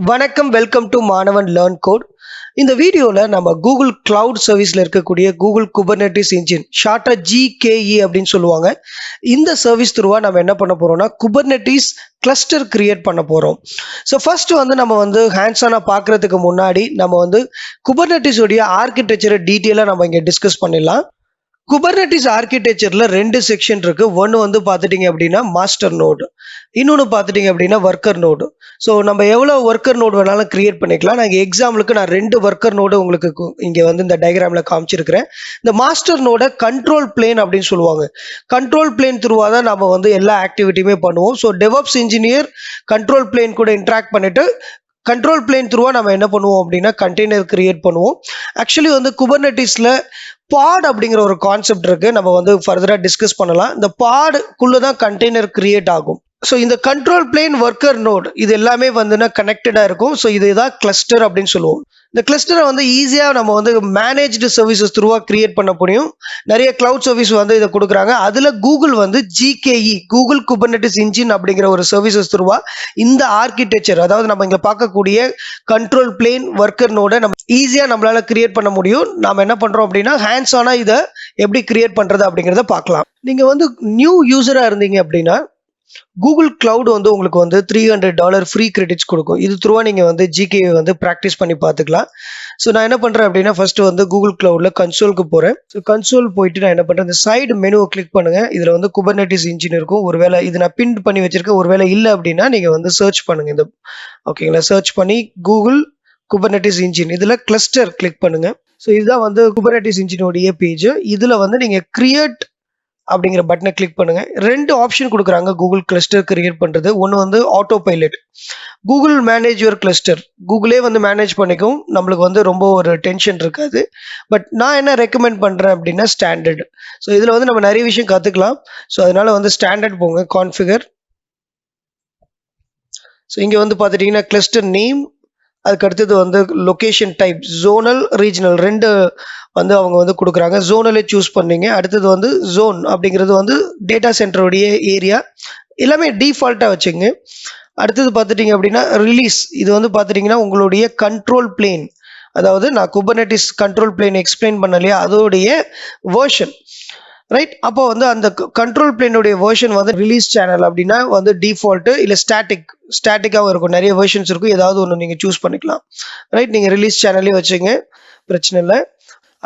வணக்கம், welcome to மாணவன் learn code. இந்த வீடியோவில் நம்ம கூகுள் கிளவுட் சர்வீஸில் இருக்கக்கூடிய கூகுள் குபர்னெட்டிஸ் இன்ஜின் ஷார்ட்டாக GKE அப்படின்னு சொல்லுவாங்க. இந்த சர்வீஸ் த்ரூவாக நம்ம என்ன பண்ண போகிறோம்னா குபர்னெட்டிஸ் கிளஸ்டர் கிரியேட் பண்ண போகிறோம். ஸோ ஃபர்ஸ்ட் நம்ம ஹேண்ட்ஸானாக பார்க்குறதுக்கு முன்னாடி நம்ம குபர்னெட்டிஸோடைய ஆர்கிடெக்சரை டீட்டெயிலாக நம்ம இங்கே டிஸ்கஸ் பண்ணிடலாம். குபர்னெட்டிஸ் ஆர்கிடெக்சர்ல ரெண்டு செக்ஷன் இருக்கு. ஒன்று பார்த்துட்டீங்க அப்படின்னா மாஸ்டர் நோடு, இன்னொன்று பார்த்துட்டீங்க அப்படின்னா ஒர்க்கர் நோடு. ஸோ நம்ம எவ்வளோ ஒர்க்கர் நோடு வேணாலும் கிரியேட் பண்ணிக்கலாம். நான் எக்ஸாம்பிளுக்கு நான் 2 ஒர்க்கர் நோடு உங்களுக்கு இங்கே இந்த டயக்ராமில் காமிச்சிருக்கிறேன். இந்த மாஸ்டர் நோட கண்ட்ரோல் பிளேன் அப்படின்னு சொல்லுவாங்க. கண்ட்ரோல் பிளேன் த்ரூவாக தான் நம்ம எல்லா ஆக்டிவிட்டியுமே பண்ணுவோம். So DevOps engineer control plane கூட இன்ட்ராக்ட் பண்ணிட்டு கண்ட்ரோல் பிளேன் த்ரூவா நம்ம என்ன பண்ணுவோம் அப்படின்னா கண்டெய்னர் கிரியேட் பண்ணுவோம். ஆக்சுவலி குபர்னெட்டிஸ்ல பாட் அப்படிங்கிற ஒரு கான்செப்ட் இருக்கு. நம்ம ஃபர்தரா டிஸ்கஸ் பண்ணலாம். இந்த பாடுக்குள்ள தான் கண்டெய்னர் கிரியேட் ஆகும். ஸோ இந்த கண்ட்ரோல் பிளேன் ஒர்க்கர் நோட் இது எல்லாமே கனெக்டடா இருக்கும். ஸோ இதுதான் கிளஸ்டர் அப்படின்னு சொல்லுவோம். இந்த கிளஸ்டரை ஈஸியாக நம்ம மேனேஜ்டு சர்வீசஸ் த்ரூவா கிரியேட் பண்ண முடியும். நிறைய கிளவுட் சர்வீஸ் இதை கொடுக்குறாங்க. அதில் கூகுள் GKE கூகுள் குபர்னெட்டிஸ் இன்ஜின் அப்படிங்கிற ஒரு சர்வீசஸ் த்ரூவா இந்த ஆர்கிடெக்சர், அதாவது நம்ம இங்கே பார்க்கக்கூடிய கண்ட்ரோல் பிளேன் ஒர்க்கர் நோட நம்ம ஈஸியாக நம்மளால கிரியேட் பண்ண முடியும். நம்ம என்ன பண்ணுறோம் அப்படின்னா ஹேண்ட்ஸ் ஆனாக இதை எப்படி கிரியேட் பண்ணுறது அப்படிங்கிறத பார்க்கலாம். நீங்கள் நியூ யூஸராக இருந்தீங்க அப்படின்னா கூகுள் கிளவுட் உங்களுக்கு $300 ஃப்ரீ கிரெடிட்ஸ் கொடுக்கும். இது த்ரூவா நீங்க GKE ப்ராக்டிஸ் பண்ணி பார்த்துக்கலாம். ஸோ நான் என்ன பண்றேன் அப்படின்னா ஃபர்ஸ்ட் கூகுள் கிளவுட்ல கன்சோலுக்கு போறேன். ஸோ கன்சோல் போயிட்டு நான் என்ன பண்றேன், இந்த சைடு மெனுவை கிளிக் பண்ணுங்க. இதுல குபர்னெட்டிஸ் இன்ஜின் இருக்கும். ஒருவேளை இது நான் பின் பண்ணி வச்சிருக்கேன். ஒருவேளை இல்லை அப்படின்னா நீங்க சர்ச் பண்ணுங்க. இந்த ஓகேங்களா, சர்ச் பண்ணி கூகுள் குபர்னெட்டிஸ் இன்ஜின் இதுல கிளஸ்டர் கிளிக் பண்ணுங்க. ஸோ இதுதான் குபர்னெட்டிஸ் இன்ஜினோடைய பேஜ். இதுல நீங்க கிரியேட் அப்படிங்கிற பட்டனை கிளிக் பண்ணுங்க. 2 ஆப்ஷன் கொடுக்குறாங்க கூகுள் கிளஸ்டர் கிரியேட் பண்றது. ஒன்று autopilot, Google manage your cluster, கூகுளே மேனேஜ் பண்ணிக்கும். நம்மளுக்கு ரொம்ப ஒரு டென்ஷன் இருக்காது. பட் நான் என்ன ரெக்கமெண்ட் பண்றேன் அப்படின்னா ஸ்டாண்டர்ட். ஸோ இதுல நம்ம நிறைய விஷயம் கத்துக்கலாம். ஸோ அதனால ஸ்டாண்டர்ட் போங்க, கான்ஃபிகர். ஸோ இங்க பார்த்துட்டீங்கன்னா கிளஸ்டர் நேம், அதுக்கு அடுத்தது லொகேஷன் டைப், ஜோனல் ரீஜனல் 2 அவங்க கொடுக்குறாங்க. ஜோனலே சூஸ் பண்ணீங்க. அடுத்தது ஜோன் அப்படிங்கிறது டேட்டா சென்டருடைய ஏரியா. எல்லாமே டிஃபால்ட்டாக வச்சுங்க. அடுத்தது பார்த்துட்டிங்க அப்படின்னா ரிலீஸ், இது பார்த்துட்டிங்கன்னா உங்களுடைய கண்ட்ரோல் பிளேன், அதாவது நான் குபர்னெட்டிஸ் கண்ட்ரோல் பிளேன் எக்ஸ்பிளைன் பண்ணலையா, அதோடைய வேர்ஷன், ரைட். அப்போ அந்த கண்ட்ரோல் பிளேனுடைய வேர்ஷன் ரிலீஸ் சேனல் அப்படின்னா டிஃபால்ட்டு இல்லை ஸ்டாட்டிக்காகவும் இருக்கும். நிறைய வேர்ஷன்ஸ் இருக்கும். ஏதாவது ஒன்று நீங்கள் சூஸ் பண்ணிக்கலாம், ரைட். நீங்கள் ரிலீஸ் சேனலே வச்சுங்க, பிரச்சனை இல்லை.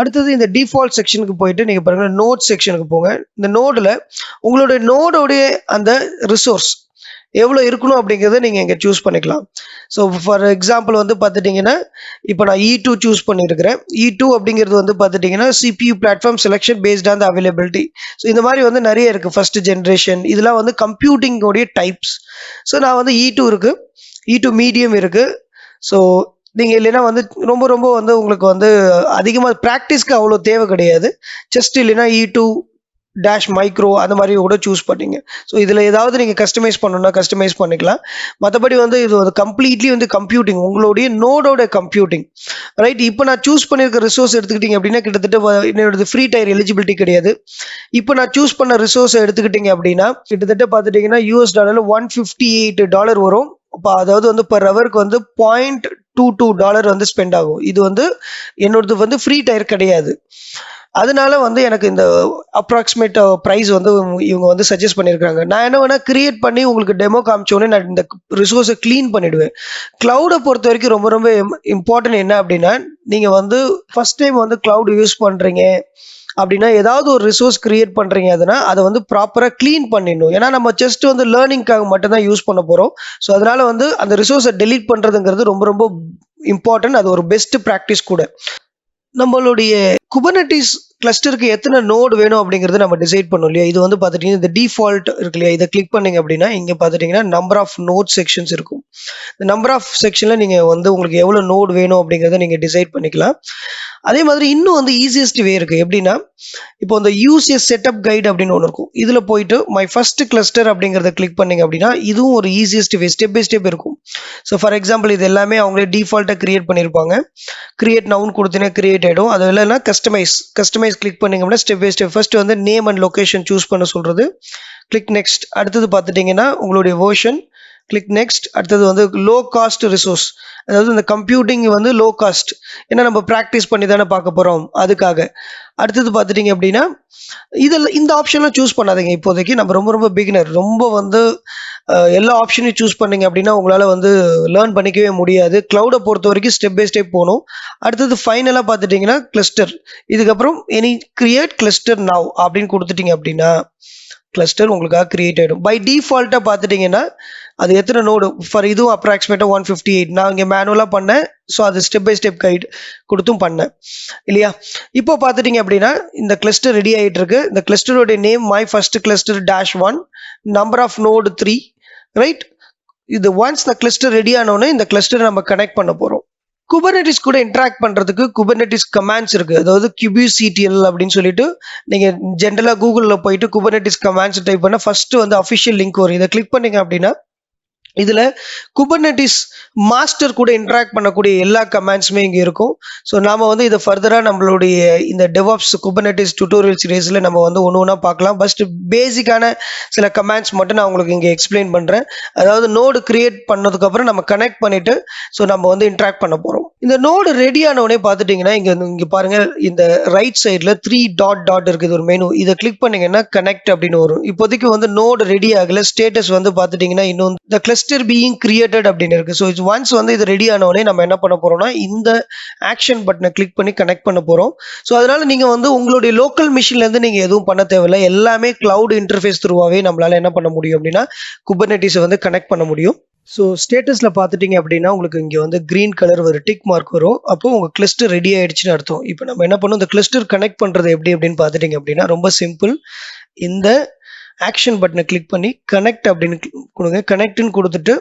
அடுத்தது இந்த டிஃபால்ட் செக்ஷனுக்கு போயிட்டு நீங்கள் பாருங்க, நோட் செக்ஷனுக்கு போங்க. இந்த நோடில் உங்களுடைய நோடோடைய அந்த ரிசோர்ஸ் எவ்வளோ இருக்கணும் அப்படிங்கிறத நீங்கள் இங்கே சூஸ் பண்ணிக்கலாம். ஸோ ஃபார் எக்ஸாம்பிள் பார்த்துட்டிங்கன்னா இப்போ நான் E2 சூஸ் பண்ணியிருக்கிறேன். E2 அப்படிங்கிறது பார்த்துட்டிங்கன்னா CPU platform selection based on the availability. So இந்த மாதிரி நிறைய இருக்குது. ஃபர்ஸ்ட் ஜென்ரேஷன் இதெல்லாம் கம்ப்யூட்டிங்கோடைய டைப்ஸ். ஸோ நான் E2 இருக்குது, E2 மீடியம் இருக்குது. ஸோ நீங்கள் இல்லைன்னா ரொம்ப ரொம்ப உங்களுக்கு அதிகமாக ப்ராக்டிஸ்க்கு அவ்வளோ தேவை கிடையாது. ஜஸ்ட் இல்லைன்னா E2 டேஷ் மைக்ரோ அந்த மாதிரி கூட சூஸ் பண்ணிங்க. ஸோ இதில் ஏதாவது நீங்கள் கஸ்டமைஸ் பண்ணணும்னா கஸ்டமைஸ் பண்ணிக்கலாம். மற்றபடி இது கம்ப்ளீட்லி கம்ப்யூட்டிங், உங்களுடைய நோடோட கம்ப்யூட்டிங், ரைட். இப்போ நான் சூஸ் பண்ணியிருக்க ரிசோர்ஸ் எடுத்துக்கிட்டீங்க அப்படின்னா கிட்டத்தட்ட என்னோட ஃப்ரீ டயர் எலிஜிபிலிட்டி கிடையாது. இப்போ நான் சூஸ் பண்ண ரிசோர்ஸை எடுத்துக்கிட்டீங்க அப்படின்னா கிட்டத்தட்ட பார்த்துட்டிங்கன்னா $158 வரும். அதாவது per ஹவருக்கு $0.22 ஸ்பெண்ட் ஆகும். இது என்னோடது ஃப்ரீ டயர் கிடையாது. அதனால எனக்கு இந்த அப்ராக்சிமேட் ப்ரைஸ் இவங்க சஜஸ்ட் பண்ணியிருக்காங்க. நான் என்ன வேணா கிரியேட் பண்ணி உங்களுக்கு டெமோ காமிச்சோடனே நான் இந்த ரிசோர்ஸை க்ளீன் பண்ணிடுவேன். கிளவுடை பொறுத்த வரைக்கும் ரொம்ப ரொம்ப இம்பார்ட்டன்ட் என்ன அப்படின்னா நீங்கள் ஃபர்ஸ்ட் டைம் கிளவுட் யூஸ் பண்ணுறீங்க அப்படின்னா ஏதாவது ஒரு ரிசோர்ஸ் கிரியேட் பண்ணுறீங்க அதுனா அதை ப்ராப்பராக க்ளீன் பண்ணிடணும். ஏன்னா நம்ம ஜஸ்ட் லேர்னிங்காக மட்டும்தான் யூஸ் பண்ண போகிறோம். ஸோ அதனால அந்த ரிசோர்ஸை டெலீட் பண்ணுறதுங்கிறது ரொம்ப ரொம்ப இம்பார்ட்டன்ட். அது ஒரு பெஸ்ட் ப்ராக்டிஸ் கூட. நம்மளுடைய குபர்னெட்டிஸ் கிளஸ்டருக்கு எத்தனை நோடு வேணும் அப்படிங்கிறது நம்ம டிசைட் பண்ணோம் இல்லையா. இது பார்த்துட்டீங்கன்னா இந்த டிஃபால்ட் இருக்கு இல்லையா, இதை கிளிக் பண்ணீங்க அப்படின்னா இங்கே பார்த்துட்டிங்கன்னா நம்பர் ஆஃப் நோட் செக்ஷன்ஸ் இருக்கும். இந்த நம்பர் ஆஃப் செக்ஷனில் நீங்கள் உங்களுக்கு எவ்வளோ நோடு வேணும் அப்படிங்கிறத நீங்கள் டிசைட் பண்ணிக்கலாம். அதே மாதிரி இன்னும் ஈஸியஸ்ட் வே இருக்குது. எப்படின்னா இப்போ இந்த யூஸ் செட்டப் கைடு அப்படின்னு ஒன்று இருக்கும். இதில் போயிட்டு மை ஃபர்ஸ்ட் கிளஸ்டர் அப்படிங்கிறத கிளிக் பண்ணீங்க அப்படின்னா இதுவும் ஒரு easiest way, step by step இருக்கும். ஸோ ஃபார் எக்ஸாம்பிள் இது எல்லாமே அவங்களே டிஃபால்ட்டாக கிரியேட் பண்ணியிருப்பாங்க. கிரியேட் நவுன் கொடுத்தீங்கன்னா கிரியேட் ஆகிடும். அது இல்லைன்னா கஸ்டமைஸ் கிளிக் பண்ணிங்க அப்படின்னா step by step first name and location choose பண்ண சொல்கிறது. Click next. அடுத்தது பார்த்துட்டிங்கன்னா உங்களுடைய வேர்ஷன் கிளிக் நெக்ஸ்ட். அடுத்தது வந்து லோ காஸ்ட் ரிசோர்ஸ், அதாவது இந்த கம்ப்யூட்டிங் வந்து லோ காஸ்ட், ஏன்னா நம்ம ப்ராக்டிஸ் பண்ணி தானே பார்க்க போகிறோம் அதுக்காக. அடுத்தது பார்த்துட்டிங்க அப்படின்னா இதில் இந்த ஆப்ஷன்லாம் சூஸ் பண்ணாதீங்க இப்போதைக்கு. நம்ம ரொம்ப ரொம்ப பிகினர், ரொம்ப வந்து எல்லா ஆப்ஷனையும் சூஸ் பண்ணீங்க அப்படின்னா உங்களால் வந்து லேர்ன் பண்ணிக்கவே முடியாது. க்ளவுடை பொறுத்த வரைக்கும் ஸ்டெப் பை ஸ்டெப் போகணும். அடுத்தது ஃபைனலாக பார்த்துட்டிங்கன்னா கிளஸ்டர். இதுக்கப்புறம் எனி கிரியேட் கிளஸ்டர் நவ் அப்படின்னு கொடுத்துட்டீங்க அப்படின்னா கிளஸ்டர் உங்களுக்காக கிரியேட் ஆகிடும். பை டிஃபால்ட்டாக பார்த்துட்டிங்கன்னா அது எத்தனை நோடு ஃபார் இதுவும் அப்ராக்சிமேட்டாக 158. நான் இங்கே மேனுவலாக பண்ணேன், ஸோ அது ஸ்டெப் பை ஸ்டெப் கைடு கொடுத்தும் பண்ணேன் இல்லையா. இப்போ பார்த்துட்டிங்க அப்படின்னா இந்த கிளஸ்டர் ரெடி ஆகிட்டு இருக்கு. இந்த கிளஸ்டரோடைய name my first cluster -1, number of node 3, right. இது ஒன்ஸ் இந்த கிளஸ்டர் ரெடி ஆனோடனே இந்த கிளஸ்டர் நம்ம கனெக்ட் பண்ண போகிறோம். Kubernetes கூட இன்டராக்ட் பண்றதுக்கு Kubernetes கமாண்ட்ஸ் இருக்கு. அதாவது kubectl அப்படின்னு சொல்லிட்டு நீங்க ஜென்ரலா கூகுள்ல போயிட்டு Kubernetes கமாண்ட்ஸ் டைப் பண்ண ஃபர்ஸ்ட் வந்து அஃபிஷியல் லிங்க் வரும். இதை கிளிக் பண்ணீங்க அப்படின்னா இதுல Kubernetes மாஸ்டர் கூட இன்டராக்ட் பண்ணக்கூடிய எல்லா கமாண்ட்ஸுமே இங்க இருக்கும். ஸோ நாம வந்து இதை ஃபர்தரா நம்மளுடைய இந்த DevOps Kubernetes டியூட்டோரியல் சீரீஸ்ல நம்ம வந்து ஒன்று ஒன்றா பார்க்கலாம். ஃபர்ஸ்ட் பேசிக்கான சில கமாண்ட்ஸ் மட்டும் நான் உங்களுக்கு இங்கே எக்ஸ்பிளைன் பண்றேன். அதாவது நோடு கிரியேட் பண்ணதுக்கு அப்புறம் நம்ம கனெக்ட் பண்ணிட்டு ஸோ நம்ம வந்து இன்டராக்ட் பண்ண போறோம். இந்த நோடு ரெடி ஆனவுடனே பார்த்துட்டீங்கன்னா இங்க பாருங்க, இந்த ரைட் சைட்ல 3 டாட் இருக்குது ஒரு மெனு. இதை கிளிக் பண்ணீங்கன்னா கனெக்ட் அப்படின்னு வரும். இப்போதைக்கு வந்து நோடு ரெடி ஆகல, ஸ்டேட்டஸ் வந்து பார்த்துட்டீங்கன்னா இன்னும் the cluster being created அப்படின்னு இருக்கு. ஸோ ஒன்ஸ் வந்து இது ரெடி ஆனவுடனே நம்ம என்ன பண்ண போறோம்னா இந்த ஆக்ஷன் பட்டனை கிளிக் பண்ணி கனெக்ட் பண்ண போறோம். ஸோ அதனால நீங்க வந்து உங்களுடைய லோக்கல் மிஷின்ல இருந்து நீங்க எதுவும் பண்ண தேவையில்லை. எல்லாமே கிளவுட் இன்டர்ஃபேஸ் த்ரூவாவே நம்மளால என்ன பண்ண முடியும் அப்படின்னா Kubernetes வந்து கனெக்ட் பண்ண முடியும். ஸோ ஸ்டேட்டஸ்ல பார்த்துட்டீங்க அப்படின்னா உங்களுக்கு இங்கே வந்து கிரீன் கலர் ஒரு டிக் மார்க் வரும். அப்போ உங்க கிளஸ்டர் ரெடி ஆயிடுச்சுன்னு அர்த்தம். இப்போ நம்ம என்ன பண்ணோம், இந்த கிளஸ்டர் கனெக்ட் பண்றது எப்படி அப்படின்னு பார்த்துட்டீங்க அப்படின்னா ரொம்ப சிம்பிள். இந்த ஆக்ஷன் பட்டனை கிளிக் பண்ணி கனெக்ட் அப்படின்னு கொடுங்க. கனெக்ட்னு கொடுத்துட்டு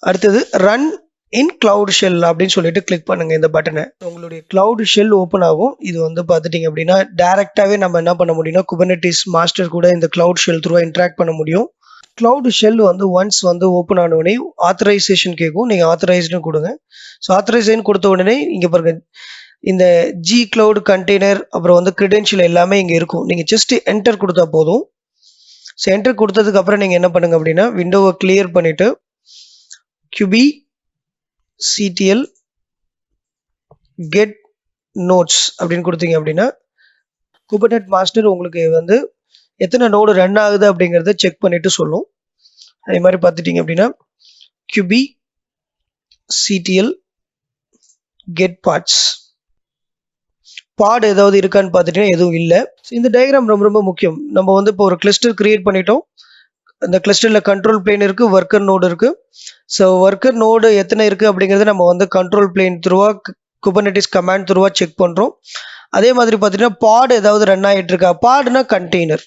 அடுத்தது ரன் இன் கிளவுட் ஷெல் அப்படின்னு சொல்லிட்டு கிளிக் பண்ணுங்க இந்த பட்டனை. உங்களுடைய கிளவுட் ஷெல் ஓப்பன் ஆகும். இது வந்து பார்த்துட்டீங்க அப்படின்னா டைரக்டாவே நம்ம என்ன பண்ண முடியும்னா Kubernetes மாஸ்டர் கூட இந்த கிளவுட் ஷெல் த்ரூவா இன்டராக்ட் பண்ண முடியும். கிளவுட் ஷெல் வந்து ஒன்ஸ் வந்து ஓப்பன் ஆன உடனே ஆத்தரைசேஷன் கேட்கும். நீங்க ஆத்தரைஸ்டு கொடுங்க. ஸோ ஆத்தரைசேஷன் கொடுத்த உடனே இங்க பாருங்க இந்த ஜி கிளவுட் கண்டெய்னர் அப்புறம் வந்து கிரெடென்ஷியல் எல்லாமே இங்க இருக்கும். நீங்க ஜஸ்ட் என்டர் கொடுத்தா போதும். ஸோ என்டர் கொடுத்ததுக்கு அப்புறம் நீங்க என்ன பண்ணுங்க அப்படின்னா விண்டோவை கிளியர் பண்ணிட்டு kubectl get nodes அப்படின்னு கொடுத்தீங்க அப்படின்னா Kubernetes மாஸ்டர் உங்களுக்கு வந்து எத்தனை நோடு ரன் ஆகுது அப்படிங்கிறத செக் பண்ணிட்டு சொல்லும். அதே மாதிரி பார்த்துட்டீங்க அப்படின்னா kubectl get parts பாட் ஏதாவது இருக்கான்னு பார்த்துட்டீங்கன்னா எதுவும் இல்லை. இந்த டயக்ராம் ரொம்ப ரொம்ப முக்கியம். நம்ம வந்து இப்போ ஒரு கிளஸ்டர் கிரியேட் பண்ணிட்டோம். அந்த கிளஸ்டர்ல கண்ட்ரோல் பிளேன் இருக்கு, ஒர்க்கர் நோடு இருக்கு. ஸோ ஒர்க்கர் நோடு எத்தனை இருக்கு அப்படிங்கிறது நம்ம வந்து கண்ட்ரோல் பிளேன் த்ரூவா Kubernetes கமாண்ட் த்ரூவா செக் பண்றோம். அதே மாதிரி பார்த்தீங்கன்னா பாட் ஏதாவது ரன் ஆகிட்டு இருக்கா, பாடுனா கண்டெய்னர்,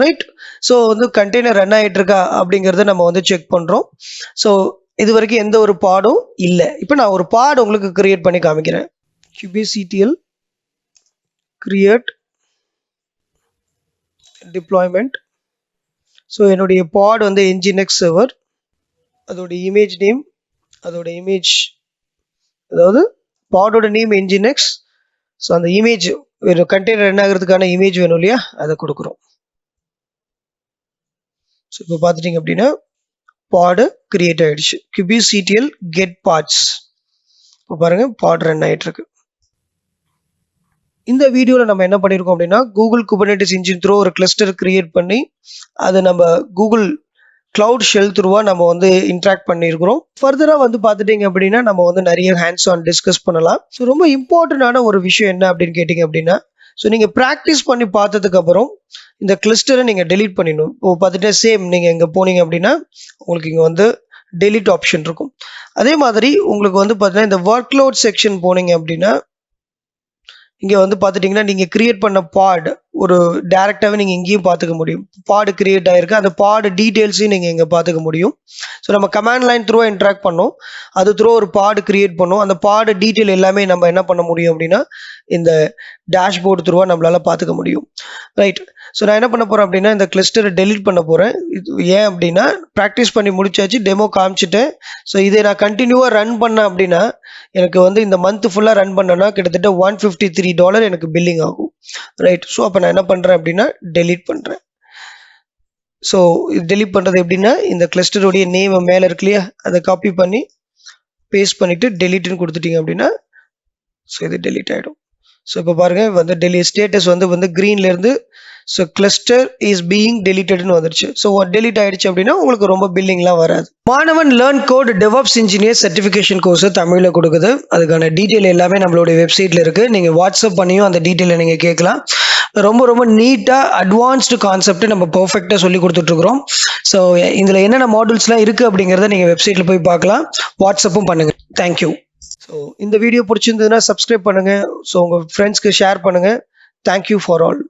ரைட். ஸோ வந்து கண்டெய்னர் ரன் ஆகிட்டு இருக்கா அப்படிங்கிறத நம்ம வந்து செக் பண்றோம். ஸோ இது வரைக்கும் எந்த ஒரு பாடும் இல்லை. இப்போ நான் ஒரு பாட் உங்களுக்கு கிரியேட் பண்ணி காமிக்கிறேன். kubectl create deployment. ஸோ என்னுடைய பாட் வந்து nginx சர்வர், அதோட இமேஜ் நேம், அதோட இமேஜ், அதாவது பாடோட நேம் nginx. ஸோ அந்த இமேஜ் ஒரு கண்டெய்னர் ரன் ஆகிறதுக்கான இமேஜ் வேணும் இல்லையா, அதை கொடுக்குறோம். ஸோ இப்போ பார்த்துட்டீங்க அப்படின்னா பாடு கிரியேட் ஆயிடுச்சு. kubectl get parts. இப்போ பாருங்க பாட் ரன் ஆயிட்டு இருக்கு. இந்த வீடியோவில் நம்ம என்ன பண்ணியிருக்கோம் அப்படின்னா கூகுள் Kubernetes இன்ஜின் த்ரூ ஒரு கிளஸ்டர் கிரியேட் பண்ணி அதை நம்ம கூகுள் கிளவுட் ஷெல் த்ரூவா நம்ம வந்து இன்ட்ராக்ட் பண்ணியிருக்கிறோம். ஃபர்தராக வந்து பார்த்துட்டீங்க அப்படின்னா நம்ம வந்து நிறைய ஹேண்ட்ஸ் ஆன் டிஸ்கஸ் பண்ணலாம். ஸோ ரொம்ப இம்பார்ட்டண்டான ஒரு விஷயம் என்ன அப்படின்னு கேட்டிங்க அப்படின்னா, ஸோ நீங்கள் ப்ராக்டிஸ் பண்ணி பார்த்ததுக்கு அப்புறம் இந்த கிளஸ்டரை நீங்கள் டெலீட் பண்ணிடணும். இப்போ பார்த்துட்டு சேம் நீங்கள் இங்கே போனீங்க அப்படின்னா உங்களுக்கு இங்கே வந்து டெலீட் ஆப்ஷன் இருக்கும். அதே மாதிரி உங்களுக்கு வந்து பார்த்தீங்கன்னா இந்த ஒர்க் லோட் செக்ஷன் போனீங்க அப்படின்னா இங்கே வந்து பார்த்துட்டிங்கன்னா நீங்கள் கிரியேட் பண்ண பாட் ஒரு டேரெக்டாகவே நீங்கள் இங்கேயும் பார்த்துக்க முடியும். பாடு கிரியேட் ஆகிருக்கு, அந்த பாடு டீட்டெயில்ஸையும் நீங்கள் இங்கே பார்த்துக்க முடியும். ஸோ நம்ம கமாண்ட் லைன் த்ரூவா இன்ட்ராக்ட் பண்ணோம், அது த்ரூ ஒரு பாடு கிரியேட் பண்ணோம். அந்த பாடு டீட்டெயில் எல்லாமே நம்ம என்ன பண்ண முடியும் அப்படின்னா இந்த டேஷ்போர்டு த்ரூவா நம்மளால் பார்த்துக்க முடியும், ரைட். ஸோ நான் என்ன பண்ண போகிறேன் அப்படின்னா இந்த கிளஸ்டரை டெலீட் பண்ண போகிறேன். ஏன் அப்படின்னா ப்ராக்டிஸ் பண்ணி முடிச்சாச்சு, டெமோ காமிச்சிட்டேன். ஸோ இதை நான் கண்டினியூவாக ரன் பண்ணேன் அப்படின்னா எனக்கு வந்து இந்த மந்த் ஃபுல்லாக ரன் பண்ணேன்னா கிட்டத்தட்ட $153 எனக்கு பில்லிங் ஆகும், ரைட். ஸோ அப்போ நான் என்ன பண்ணுறேன் அப்படின்னா டெலீட் பண்ணுறேன். ஸோ இது டெலீட் பண்ணுறது எப்படின்னா, இந்த கிளஸ்டருடைய நேம் மேலே இருக்கு இல்லையா, அதை காப்பி பண்ணி பேஸ்ட் பண்ணிவிட்டு டெலீட்னு கொடுத்துட்டீங்க அப்படின்னா, ஸோ இது டெலீட் ஆகிடும். ஸோ இப்போ பாருங்கள் வந்து ஸ்டேட்டஸ் வந்து க்ரீன்லேருந்து ஸோ கிளஸ்டர் இஸ் பீயிங் டெலிட்டட்னு வந்துருச்சு. ஸோ டெலிட் ஆகிடுச்சு அப்படின்னா உங்களுக்கு ரொம்ப பில்லிங்லாம் வராது. மாணவன் learn code DevOps engineer certification course தமிழில் கொடுக்குது. அதுக்கான டீட்டெயில் எல்லாமே நம்மளுடைய வெப்சைட்டில் இருக்குது. நீங்கள் வாட்ஸ்அப் பண்ணியும் அந்த டீட்டெயிலை நீங்கள் கேட்கலாம். ரொம்ப ரொம்ப நீட்டாக அட்வான்ஸ்டு கான்செப்ட் நம்ம பர்ஃபெக்டாக சொல்லி கொடுத்துட்ருக்குறோம். ஸோ இதில் என்னென்ன மாடல்ஸ்லாம் இருக்குது அப்படிங்கிறத நீங்கள் வெப்சைட்டில் போய் பார்க்கலாம். வாட்ஸ்அப்பும் பண்ணுங்கள். தேங்க்யூ. ஸோ இந்த வீடியோ பிடிச்சிருந்ததுன்னா சப்ஸ்கிரைப் பண்ணுங்கள். ஸோ உங்கள் ஃப்ரெண்ட்ஸ்க்கு ஷேர் பண்ணுங்கள். Thank you for all.